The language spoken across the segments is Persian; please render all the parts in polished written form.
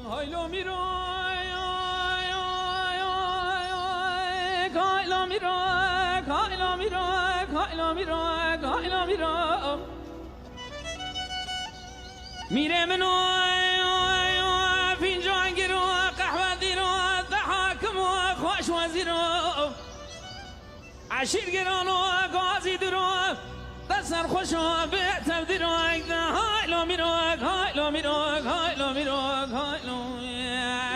هایلو میرو هایلو میرو هایلو میرو هایلو میرو هایلو میرو میره منو فنجان گیرو قهوه دیرو ضحاكم خوش وزیرو عشیر گرانو غازی درو بسر خوشو بهتر درو هایلو میرو هایلو میرو هایلو میرو هایلو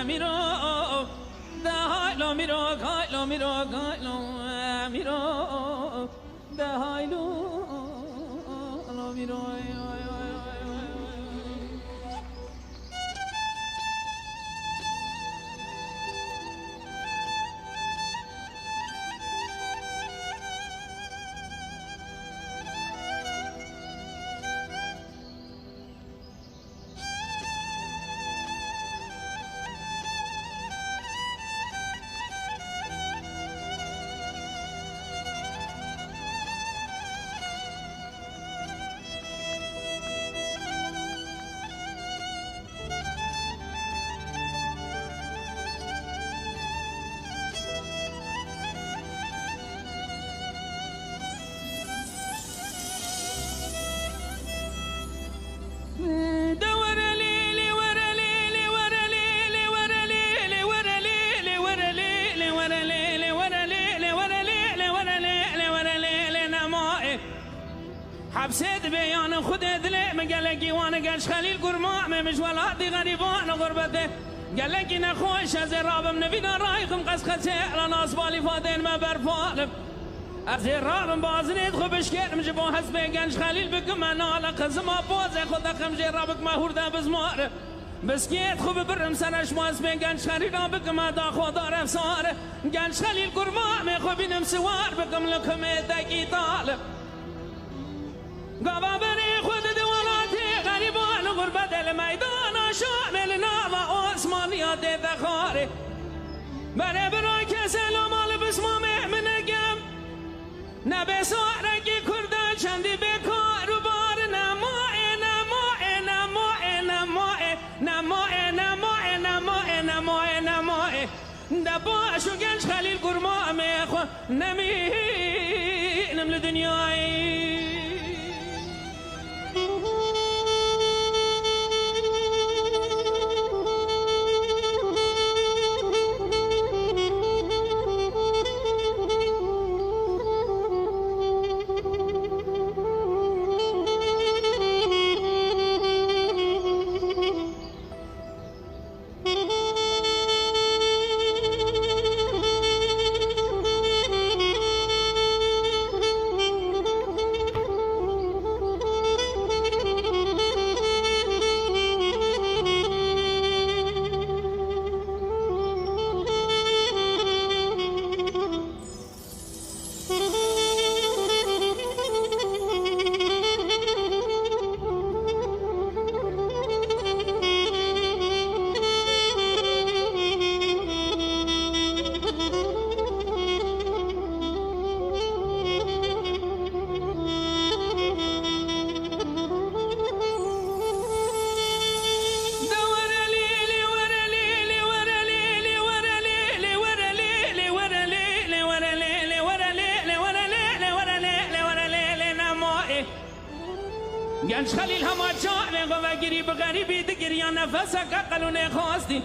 میرو ده هایلو میرو هایلو میرو هایلو میرو ده هایلو میرو حبسيت بيان خد دلي ما قال لك وانا قالش خليل قرماء ما مش ولادي غريبان غربته قال لك نخوش از راب من بينا رايكم قص خسه على ناس بالي فادين ما برفالم از راب بازنيت خبش كرم جبو حسب قالش خليل بكم انا على قزما بوز خد خم جرابك ما هوردا بزمار بسكيت خوب برم سرش ماس بگنش خریدم بکم دا خدا رفسار گنش خلیل قرماء می خوبینم سوار بکم لکم دکی طالب قبا بری خود دواناتی غریبان غربت المیدان شامل ناوا عثمانیات دخاره بره برای کسل و مال بسمام منگم نبه سارگی کردن چندی بکار و بار نماه نماه نماه نماه نماه نماه نماه نماه نماه دباشو گنج خلیل قرماء میخوا نمینم لدنیای گنج خلیل همه جانه و گری بغریبی دگری نفس قلونه خواستی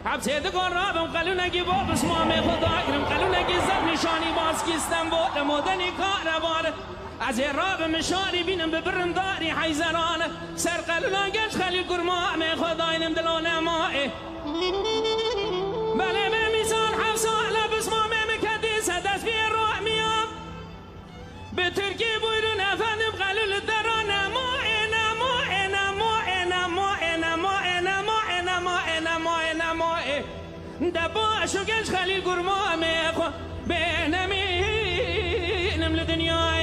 حبسه دگار رابم قلونگی با بسمام خدا کرم قلونگی زد نشانی باز کیستم بود مدنی کاروار از رابم نشانی بینم ببرم داری حیزران سر قلونه گنج خلیل قرماء می خدا اینم دلانه ماه بله به میزان حفظه بسمام مکدی سدست بی روح میام به ترکی بویرون افندم قلول درانه ماه دباشو گنج خلیل قرماء میخوا به نمینم لدنیای